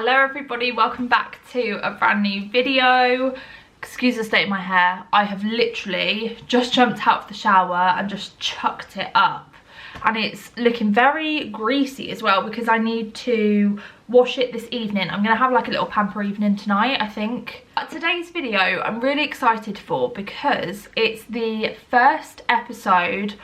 Hello everybody, welcome back to a brand new video. Excuse the state of my hair. I have literally just jumped out of the shower and just chucked it up. And it's looking very greasy as well because I need to wash it this evening. I'm going to have like a little pamper evening tonight, I think. Today's video I'm really excited for because it's the first episode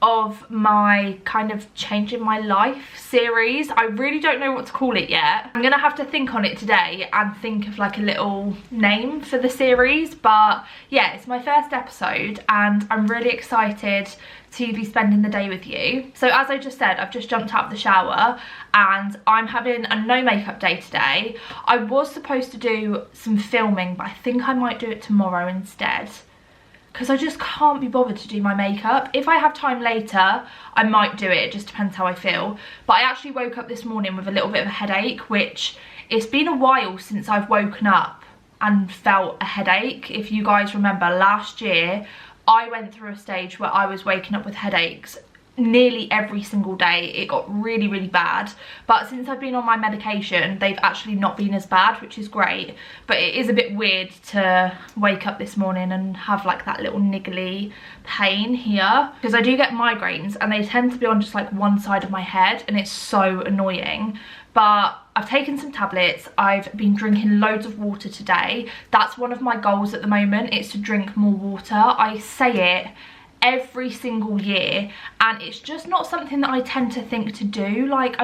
of my kind of changing my life series. I really don't know what to call it yet. I'm gonna have to think on it today and think of like a little name for the series, but yeah, it's my first episode and I'm really excited to be spending the day with you. So as I just said, I've just jumped out of the shower and I'm having a no makeup day today. I was supposed to do some filming, but I think I might do it tomorrow instead, because I just can't be bothered to do my makeup. If I have time later, I might do it. It just depends how I feel. But I actually woke up this morning with a little bit of a headache, which it's been a while since I've woken up and felt a headache. If you guys remember, last year, I went through a stage where I was waking up with headaches nearly every single day. It got really, really bad. But since I've been on my medication, they've actually not been as bad, which is great. But it is a bit weird to wake up this morning and have like that little niggly pain here, because I do get migraines and they tend to be on just like one side of my head and it's so annoying. But I've taken some tablets. I've been drinking loads of water today. That's one of my goals at the moment, is to drink more water. I say it every single year and it's just not something that I tend to think to do. Like,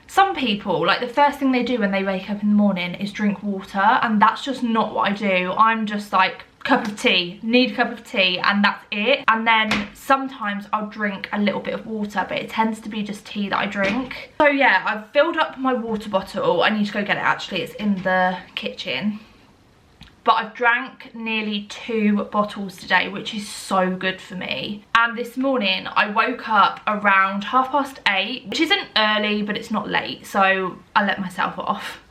some people, like, the first thing they do when they wake up in the morning is drink water, and that's just not what I do. I'm just like, cup of tea, need a cup of tea, and that's it. And then sometimes I'll drink a little bit of water, but it tends to be just tea that I drink. So yeah, I've filled up my water bottle. I need to go get it actually, it's in the kitchen. But I've drank nearly 2 bottles today, which is so good for me. And this morning I woke up around 8:30, which isn't early, but it's not late, so I let myself off.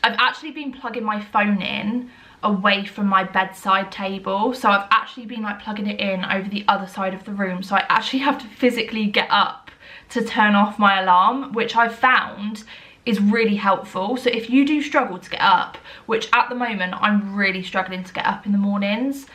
I've actually been plugging my phone in away from my bedside table, so I've actually been like plugging it in over the other side of the room, so I actually have to physically get up to turn off my alarm, which I've found is really helpful. So if you do struggle to get up, which at the moment I'm really struggling to get up in the mornings,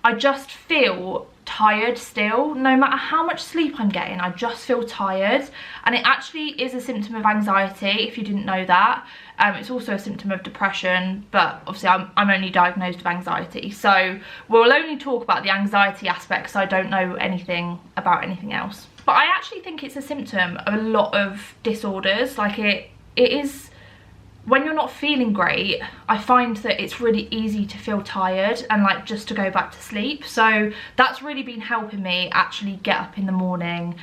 I just feel tired still. No matter how much sleep I'm getting, I just feel tired, and it actually is a symptom of anxiety, if you didn't know that. It's also a symptom of depression, but obviously I'm only diagnosed with anxiety, so we'll only talk about the anxiety aspects. I don't know anything about anything else, but I actually think it's a symptom of a lot of disorders. Like, it is, when you're not feeling great, I find that it's really easy to feel tired and like just to go back to sleep. So that's really been helping me actually get up in the morning.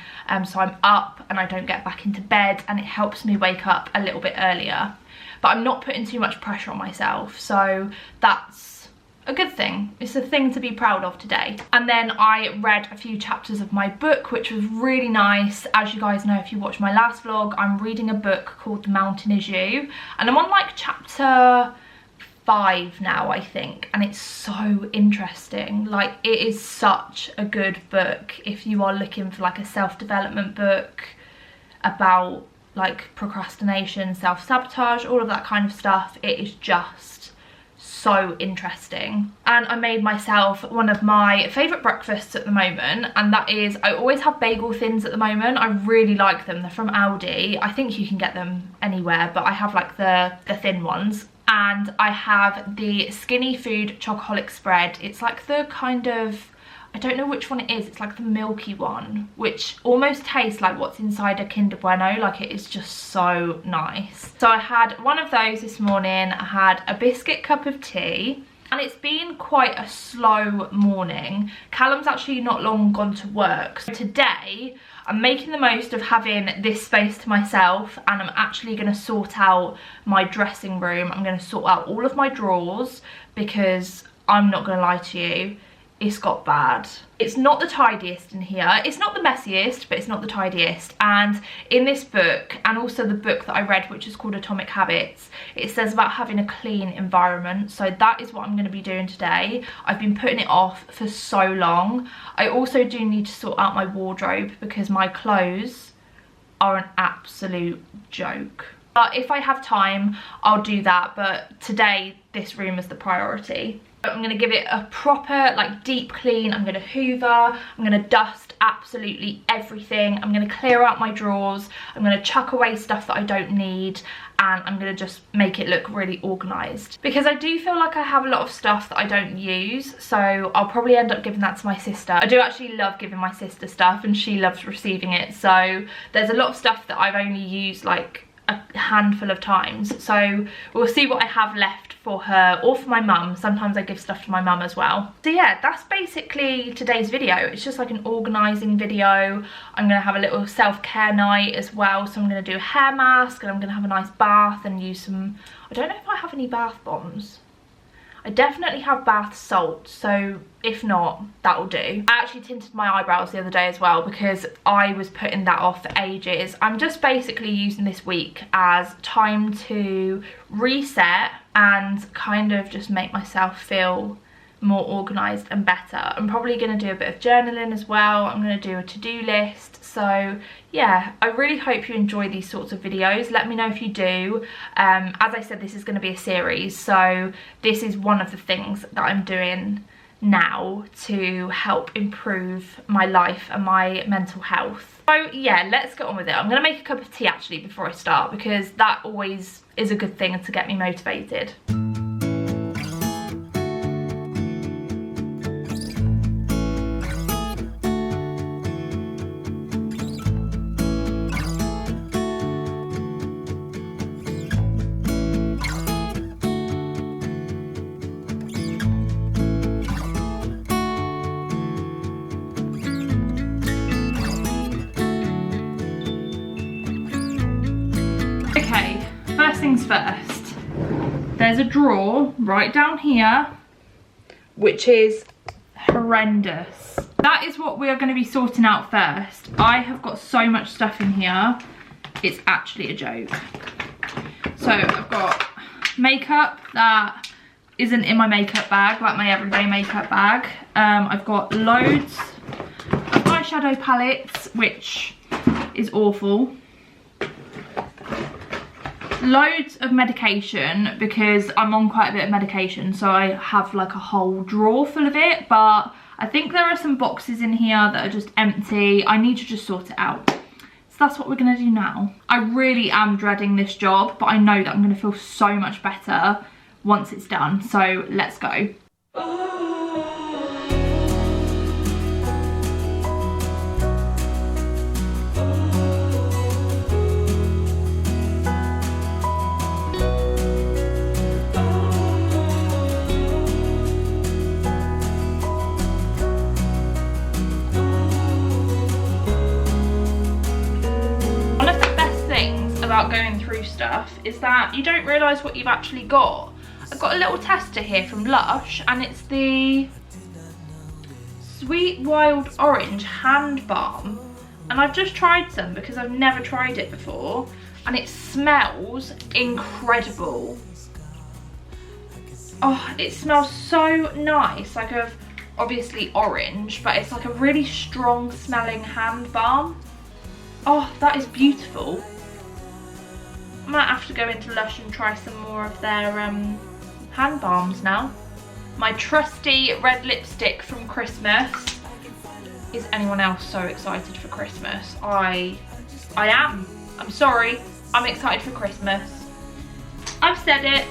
So I'm up and I don't get back into bed, and it helps me wake up a little bit earlier. But I'm not putting too much pressure on myself, so that's a good thing. It's a thing to be proud of today. And then I read a few chapters of my book, which was really nice. As you guys know, if you watched my last vlog, I'm reading a book called The Mountain Is You, and I'm on like chapter 5 now, I think, and it's so interesting. Like, it is such a good book if you are looking for like a self-development book about like procrastination, self-sabotage, all of that kind of stuff. It is just so interesting. And I made myself one of my favourite breakfasts at the moment, and that is, I always have bagel thins at the moment. I really like them. They're from Aldi. I think you can get them anywhere, but I have like the thin ones. And I have the Skinny Food Chocoholic spread. It's like the kind of, I don't know which one it is. It's like the milky one, which almost tastes like what's inside a Kinder Bueno. Like, it is just so nice. So I had one of those this morning. I had a biscuit cup of tea, and it's been quite a slow morning. Callum's actually not long gone to work. So today I'm making the most of having this space to myself, and I'm actually going to sort out my dressing room. I'm going to sort out all of my drawers, because I'm not going to lie to you, it's got bad. It's not the tidiest in here. It's not the messiest, but it's not the tidiest. And in this book, and also the book that I read, which is called Atomic Habits, it says about having a clean environment. So that is what I'm going to be doing today. I've been putting it off for so long. I also do need to sort out my wardrobe, because my clothes are an absolute joke. But if I have time, I'll do that. But today, this room is the priority. I'm going to give it a proper, like, deep clean. I'm going to hoover. I'm going to dust absolutely everything. I'm going to clear out my drawers. I'm going to chuck away stuff that I don't need. And I'm going to just make it look really organised. Because I do feel like I have a lot of stuff that I don't use. So I'll probably end up giving that to my sister. I do actually love giving my sister stuff and she loves receiving it. So there's a lot of stuff that I've only used like a handful of times. So we'll see what I have left for her or for my mum. Sometimes I give stuff to my mum as well. So yeah, that's basically today's video. It's just like an organising video. I'm gonna have a little self-care night as well. So I'm gonna do a hair mask and I'm gonna have a nice bath and use some, I don't know if I have any bath bombs. I definitely have bath salts, so if not, that'll do. I actually tinted my eyebrows the other day as well because I was putting that off for ages. I'm just basically using this week as time to reset and kind of just make myself feel more organised and better. I'm probably going to do a bit of journaling as well. I'm going to do a to-do list. So yeah, I really hope you enjoy these sorts of videos. Let me know if you do. As I said, this is going to be a series, so this is one of the things that I'm doing now to help improve my life and my mental health. So yeah, let's get on with it. I'm going to make a cup of tea actually before I start because that always is a good thing to get me motivated. First things first, there's a drawer right down here which is horrendous. That is what we are going to be sorting out first. I have got so much stuff in here, it's actually a joke. So I've got makeup that isn't in my makeup bag, like my everyday makeup bag. I've got loads of eyeshadow palettes, which is awful. Loads of medication because I'm on quite a bit of medication, so I have like a whole drawer full of it, but I think there are some boxes in here that are just empty. I need to just sort it out. So that's what we're gonna do now. I really am dreading this job, but I know that I'm gonna feel so much better once it's done, so let's go. About going through stuff is that you don't realise what you've actually got. I've got a little tester here from Lush and it's the Sweet Wild Orange Hand Balm, and I've just tried some because I've never tried it before and it smells incredible. Oh, it smells so nice, like of obviously orange, but it's like a really strong smelling hand balm. Oh, that is beautiful. I might have to go into Lush and try some more of their hand balms now. My trusty red lipstick from Christmas. Is anyone else so excited for Christmas? I am. I'm sorry. I'm excited for Christmas. I've said it.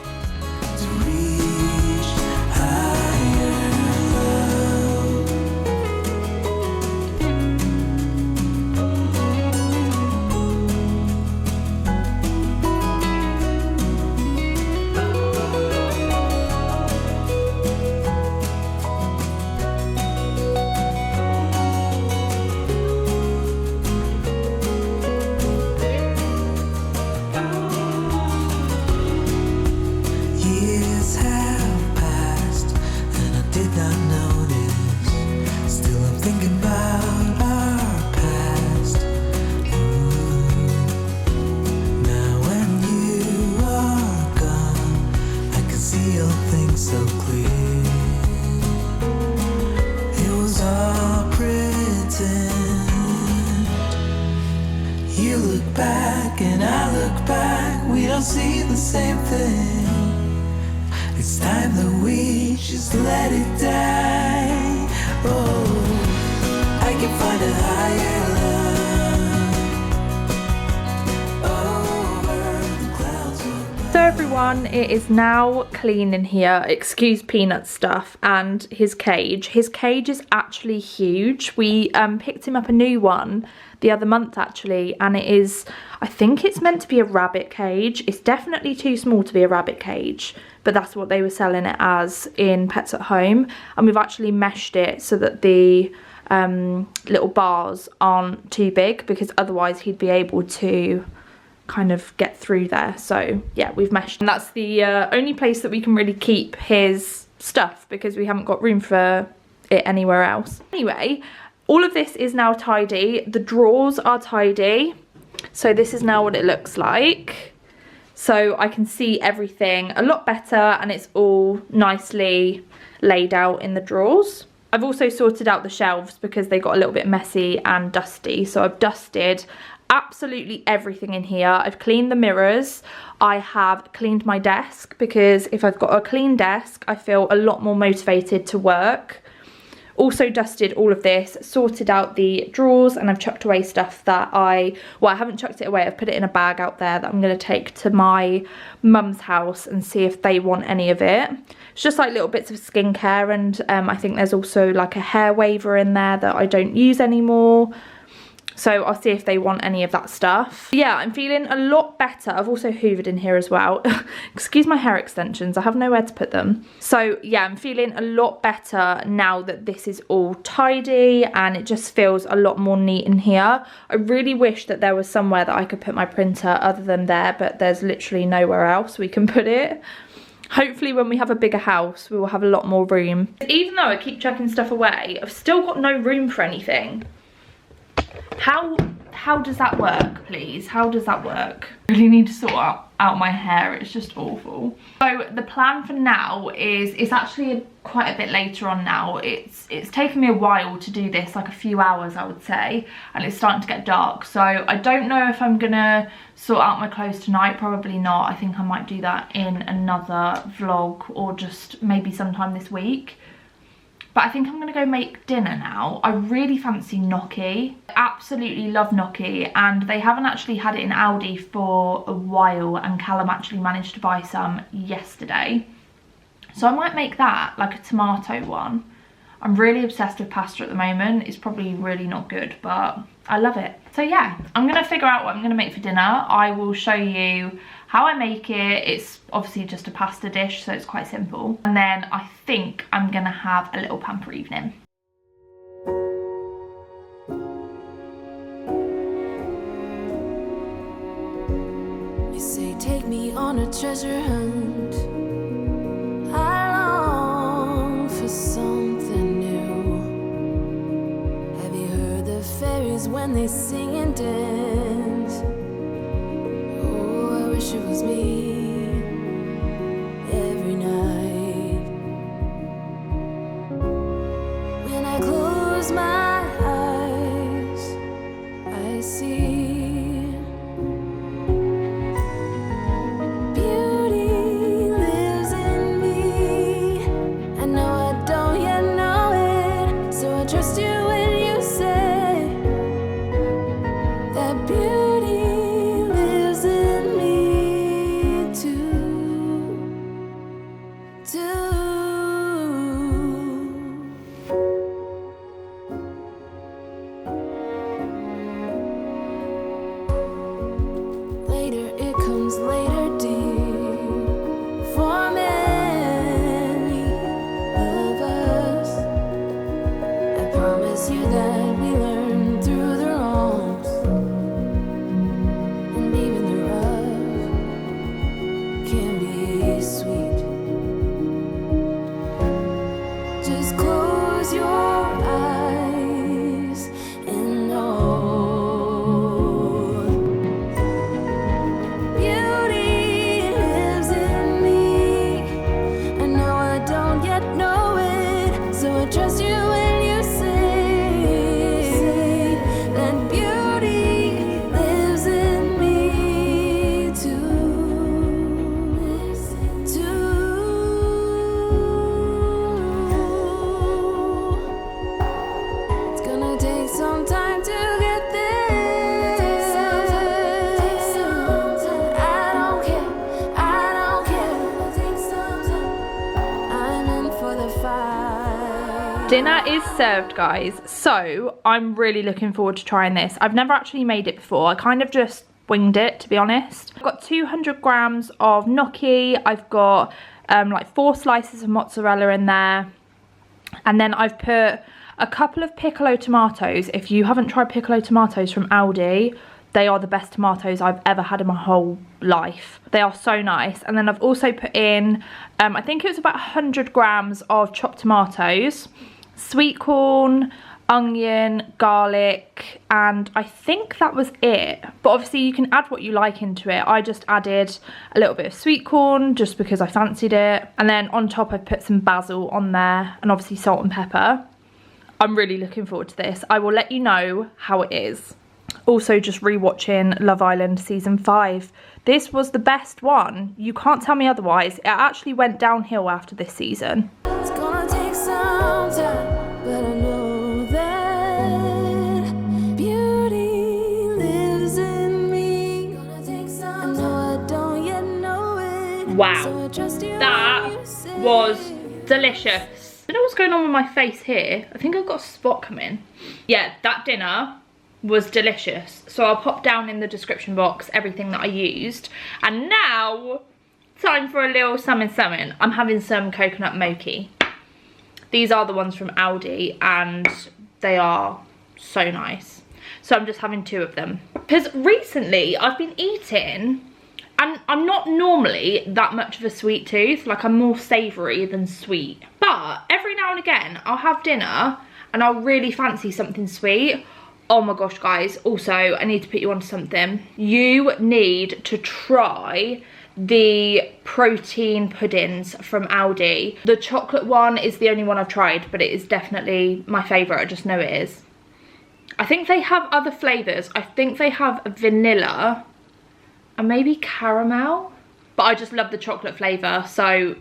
You look back and I look back, we see the same thing. It's time that we just let it die. Oh, I can find a higher love over the clouds. So everyone, it is now clean in here. Excuse Peanut stuff and his cage. His cage is actually huge. We picked him up a new one the other month actually, and it is, I think it's meant to be a rabbit cage. It's definitely too small to be a rabbit cage, but that's what they were selling it as in Pets at Home. And we've actually meshed it so that the little bars aren't too big, because otherwise he'd be able to kind of get through there. So yeah, we've meshed, and that's the only place that we can really keep his stuff, because we haven't got room for it anywhere else. Anyway, all of this is now tidy. The drawers are tidy, so this is now what it looks like. So I can see everything a lot better, and it's all nicely laid out in the drawers. I've also sorted out the shelves because they got a little bit messy and dusty, so I've dusted absolutely everything in here. I've cleaned the mirrors. I have cleaned my desk, because if I've got a clean desk, I feel a lot more motivated to work. Also dusted all of this, sorted out the drawers, and I've chucked away stuff that I haven't chucked it away. I've put it in a bag out there that I'm going to take to my mum's house and see if they want any of it. It's just like little bits of skincare, and I think there's also like a hair waver in there that I don't use anymore. So I'll see if they want any of that stuff. Yeah, I'm feeling a lot better. I've also hoovered in here as well. Excuse my hair extensions, I have nowhere to put them. So yeah, I'm feeling a lot better now that this is all tidy, and it just feels a lot more neat in here. I really wish that there was somewhere that I could put my printer other than there, but there's literally nowhere else we can put it. Hopefully when we have a bigger house, we will have a lot more room. Even though I keep chucking stuff away, I've still got no room for anything. How does that work, please? How does that work? I really need to sort out my hair. It's just awful. So the plan for now is, it's actually quite a bit later on now. It's taken me a while to do this, like a few hours I would say, and it's starting to get dark. So I don't know if I'm gonna sort out my clothes tonight. Probably not. I think I might do that in another vlog, or just maybe sometime this week. But I think I'm going to go make dinner now. I really fancy gnocchi. I absolutely love gnocchi, and they haven't actually had it in Aldi for a while, and Callum actually managed to buy some yesterday. So I might make that, like a tomato one. I'm really obsessed with pasta at the moment. It's probably really not good, but I love it. So yeah, I'm going to figure out what I'm going to make for dinner. I will show you how I make it. It's obviously just a pasta dish, so it's quite simple. And then I think I'm gonna have a little pamper evening. You say take me on a treasure hunt. I long for something new. Have you heard the fairies when they sing and dance? I wish it was me every night. When I close my eyes, I see beauty lives in me. I know I don't yet know it, so I trust you when you say that beauty lives in me. Later, it comes later, dear. For many of us, I promise you that we learn through the wrongs, and even the rough can be sweet. Just close your eyes and know beauty lives in me. I know I don't yet know it, so I trust you when you say that beauty lives in me too. Dinner is served, guys. So I'm really looking forward to trying this. I've never actually made it before. I kind of just winged it, to be honest. I've got 200 grams of gnocchi. I've got like 4 slices of mozzarella in there. And then I've put a couple of piccolo tomatoes. If you haven't tried piccolo tomatoes from Aldi, they are the best tomatoes I've ever had in my whole life. They are so nice. And then I've also put in, I think it was about 100 grams of chopped tomatoes, sweet corn, onion, garlic, and I think that was it. But obviously you can add what you like into it. I just added a little bit of sweet corn just because I fancied it. And then on top I put some basil on there and obviously salt and pepper. I'm really looking forward to this. I will let you know how it is. Also just rewatching Love Island season 5. This was the best one. You can't tell me otherwise. It actually went downhill after this season. It's gonna take some time, but I know that beauty lives in me. Gonna take some time. I know I don't yet know it. Wow, So I trust you that when you say was it. delicious. I don't know what's going on with my face here. I think I've got a spot coming. Yeah, that dinner was delicious. So I'll pop down in the description box everything that I used. And now, time for a little something. I'm having some coconut mochi. These are the ones from Aldi and they are so nice. So I'm just having 2 of them. Because recently I've been eating, and I'm not normally that much of a sweet tooth. Like, I'm more savoury than sweet. But every now and again I'll have dinner and I'll really fancy something sweet. Oh my gosh, guys, also I need to put you onto something. You need to try the protein puddings from Aldi. The chocolate one is the only one I've tried, but it is definitely my favourite. I just know it is. I think they have other flavours. I think they have vanilla and maybe caramel, but I just love the chocolate flavour, so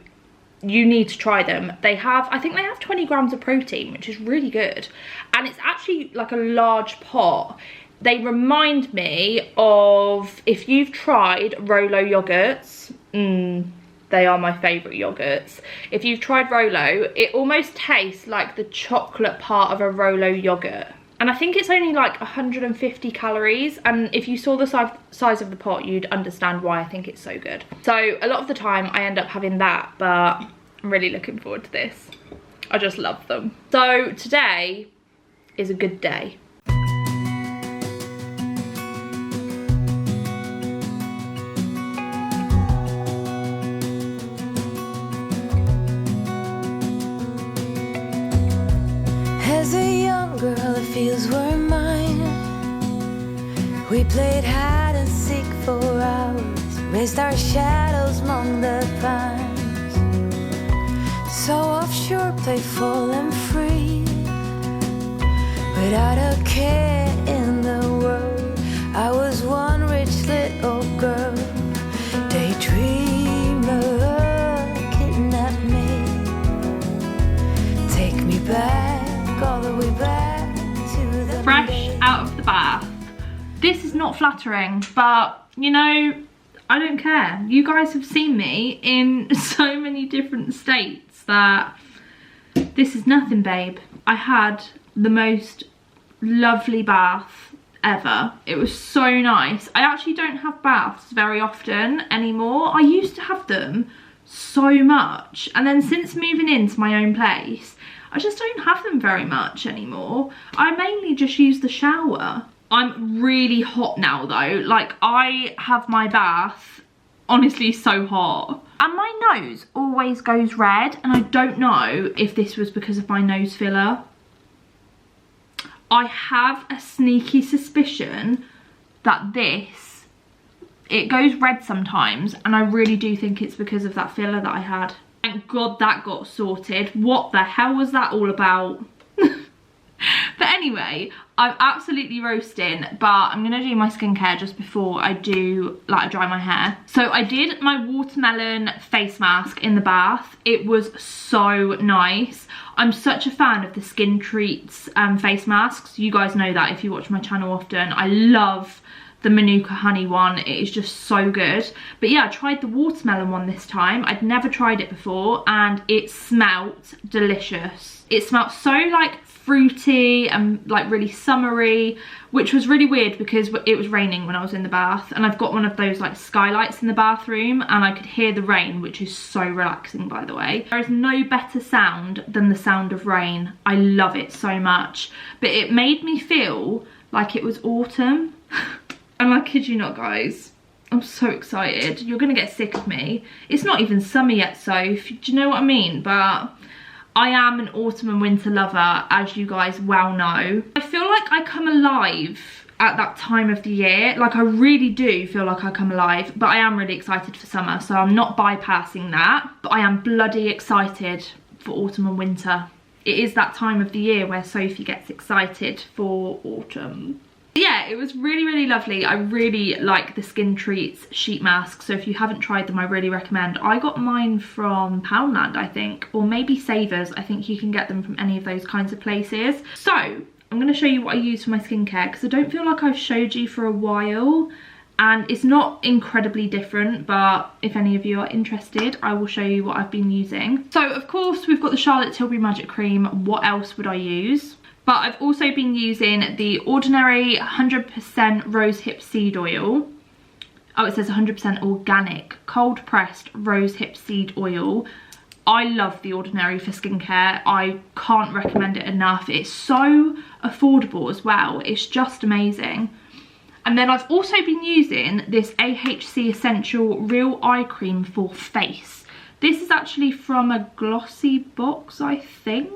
you need to try them. They have, I think they have 20 grams of protein, which is really good. And it's actually like a large pot. They remind me of, if you've tried Rolo yogurts, they are my favourite yogurts. If you've tried Rolo, it almost tastes like the chocolate part of a Rolo yogurt. And I think it's only like 150 calories. And if you saw the size of the pot, you'd understand why I think it's so good. So a lot of the time I end up having that, but I'm really looking forward to this. I just love them. So today is a good day. As a young girl, the fields were mine. We played hide and seek for hours, raised our shadows among the pines. So offshore, playful and free, without a care in the world. I was one rich little girl, daydreamer, kidnap me, take me back, all the way back to the Fresh out of the bath. This is not flattering, but you know, I don't care. You guys have seen me in so many different states that this is nothing, babe. I had the most lovely bath ever. It was so nice. I actually don't have baths very often anymore. I used to have them so much, and then since moving into my own place, I just don't have them very much anymore. I mainly just use the shower. I'm really hot now though. Like, I have my bath honestly so hot. And my nose always goes red, and I don't know if this was because of my nose filler. I have a sneaky suspicion that it goes red sometimes, and I really do think it's because of that filler that I had. Thank God that got sorted. What the hell was that all about? But anyway, I'm absolutely roasting, but I'm gonna do my skincare just before I do, like, I dry my hair. So I did my watermelon face mask in the bath. It was so nice. I'm such a fan of the Skin Treats face masks. You guys know that if you watch my channel often. I love the Manuka honey one. It is just so good. But yeah, I tried the watermelon one this time. I'd never tried it before, and it smelt delicious. It smelt so like fruity and like really summery, which was really weird because it was raining when I was in the bath, and I've got one of those like skylights in the bathroom, and I could hear the rain, which is so relaxing, by the way. There is no better sound than the sound of rain. I love it so much. But it made me feel like it was autumn. And I kid you not, guys, I'm so excited. You're gonna get sick of me. It's not even summer yet, Soph. Do you know what I mean? But I am an autumn and winter lover, as you guys well know. I feel like I come alive at that time of the year. Like, I really do feel like I come alive, but I am really excited for summer, so I'm not bypassing that. But I am bloody excited for autumn and winter. It is that time of the year where Sophie gets excited for autumn. Yeah, it was really, really lovely. I really like the Skin Treats sheet mask, so if you haven't tried them, I really recommend. I got mine from Poundland, I think, or maybe Savers. I think you can get them from any of those kinds of places. So I'm going to show you what I use for my skincare, because I don't feel like I've showed you for a while, and it's not incredibly different, but if any of you are interested, I will show you what I've been using. So of course we've got the Charlotte Tilbury Magic Cream. What else would I use? But I've also been using the Ordinary 100% Rosehip Seed Oil. Oh, it says 100% organic cold pressed rosehip seed oil. I love the Ordinary for skincare. I can't recommend it enough. It's so affordable as well. It's just amazing. And then I've also been using this AHC Essential Real Eye Cream for face. This is actually from a glossy box, I think,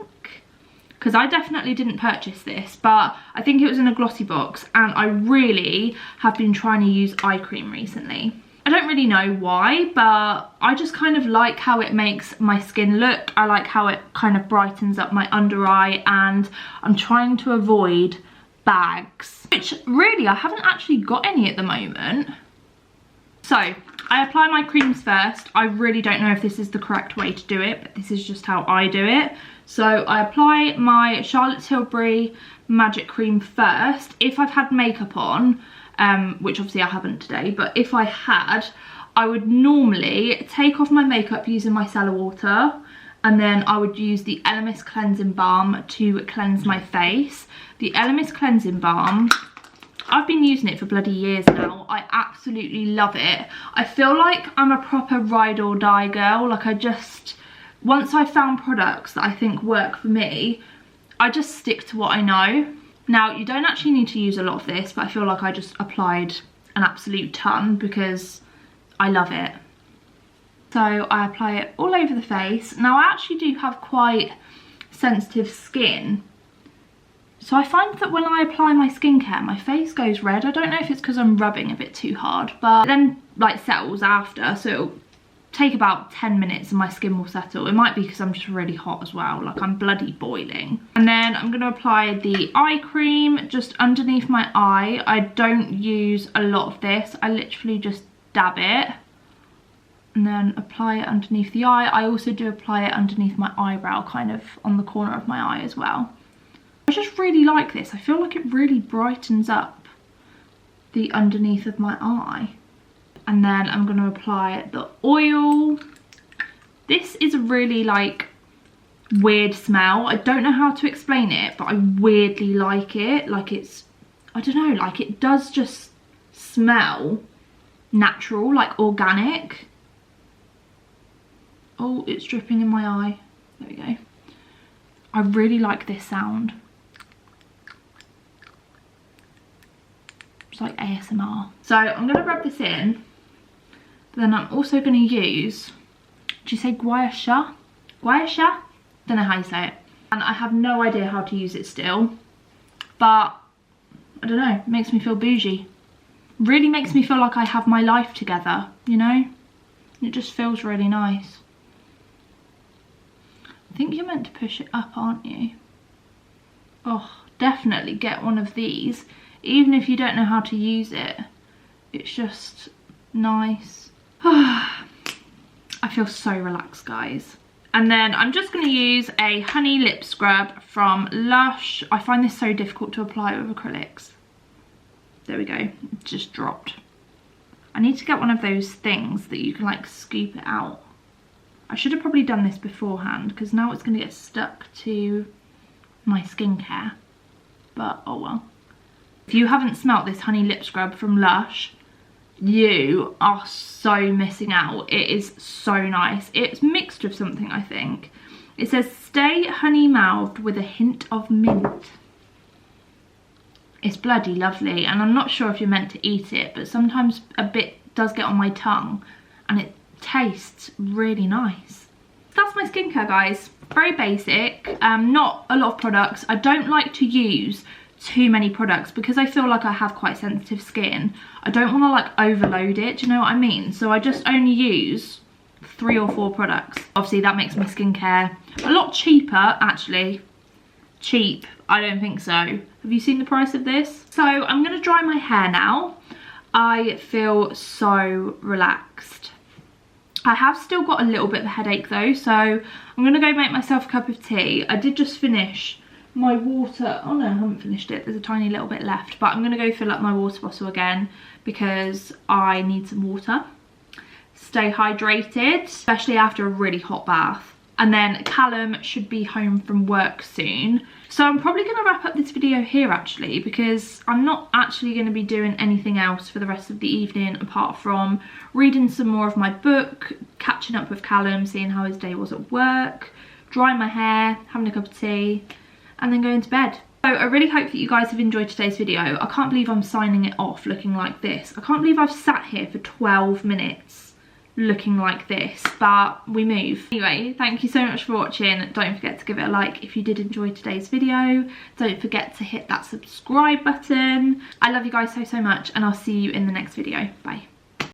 because I definitely didn't purchase this, but I think it was in a glossy box, and I really have been trying to use eye cream recently. I don't really know why, but I just kind of like how it makes my skin look. I like how it kind of brightens up my under eye, and I'm trying to avoid bags, which really I haven't actually got any at the moment. So I apply my creams first. I really don't know if this is the correct way to do it, but this is just how I do it. So I apply my Charlotte Tilbury Magic Cream first. If I've had makeup on, which obviously I haven't today, but if I had, I would normally take off my makeup using my micellar water, and then I would use the Elemis Cleansing Balm to cleanse my face. The Elemis Cleansing Balm, I've been using it for bloody years now. I absolutely love it. I feel like I'm a proper ride or die girl. Like, once I've found products that I think work for me, I just stick to what I know. Now, you don't actually need to use a lot of this, but I feel like I just applied an absolute ton because I love it. So I apply it all over the face. Now, I actually do have quite sensitive skin, so I find that when I apply my skincare, my face goes red. I don't know if it's because I'm rubbing a bit too hard, but then like settles after, so it'll take about 10 minutes and my skin will settle. It might be because I'm just really hot as well, like I'm bloody boiling. And then I'm going to apply the eye cream just underneath my eye. I don't use a lot of this. I literally just dab it and then apply it underneath the eye. I also do apply it underneath my eyebrow, kind of on the corner of my eye as well. I just really like this. I feel like it really brightens up the underneath of my eye. And then I'm going to apply the oil. This is a really like weird smell. I don't know how to explain it, but I weirdly like it. Like, it's, I don't know, like it does just smell natural, like organic. Oh, it's dripping in my eye. There we go. I really like this sound. It's like ASMR. So I'm going to rub this in. But then I'm also going to use, do you say gua sha? Gua sha? Don't know how you say it. And I have no idea how to use it still. But, I don't know, it makes me feel bougie. Really makes me feel like I have my life together, you know? It just feels really nice. I think you're meant to push it up, aren't you? Oh, definitely get one of these. Even if you don't know how to use it, it's just nice. I feel so relaxed, guys. And then I'm just going to use a honey lip scrub from Lush. I find this so difficult to apply with acrylics. There we go, it just dropped. I need to get one of those things that you can like scoop it out. I should have probably done this beforehand because now it's going to get stuck to my skincare, but oh well. If you haven't smelt this honey lip scrub from Lush, you are so missing out. It is so nice. It's mixed with something, I think. It says stay honey mouthed with a hint of mint. It's bloody lovely, and I'm not sure if you're meant to eat it, but sometimes a bit does get on my tongue and it tastes really nice. That's my skincare, guys. Very basic, not a lot of products. I don't like to use too many products because I feel like I have quite sensitive skin. I don't want to like overload it, do you know what I mean? So I just only use 3 or 4 products. Obviously that makes my skincare a lot cheaper, actually. Cheap, I don't think so. Have you seen the price of this? So I'm going to dry my hair now. I feel so relaxed. I have still got a little bit of a headache though, so I'm going to go make myself a cup of tea. I did just finish my water. Oh no, I haven't finished it. There's a tiny little bit left, but I'm going to go fill up my water bottle again because I need some water. Stay hydrated, especially after a really hot bath. And then Callum should be home from work soon. So I'm probably going to wrap up this video here actually, because I'm not actually going to be doing anything else for the rest of the evening apart from reading some more of my book, catching up with Callum, seeing how his day was at work, drying my hair, having a cup of tea, and then going to bed. So I really hope that you guys have enjoyed today's video. I can't believe I'm signing it off looking like this. I can't believe I've sat here for 12 minutes looking like this, but we move. Anyway, thank you so much for watching. Don't forget to give it a like if you did enjoy today's video. Don't forget to hit that subscribe button. I love you guys so much, and I'll see you in the next video. Bye.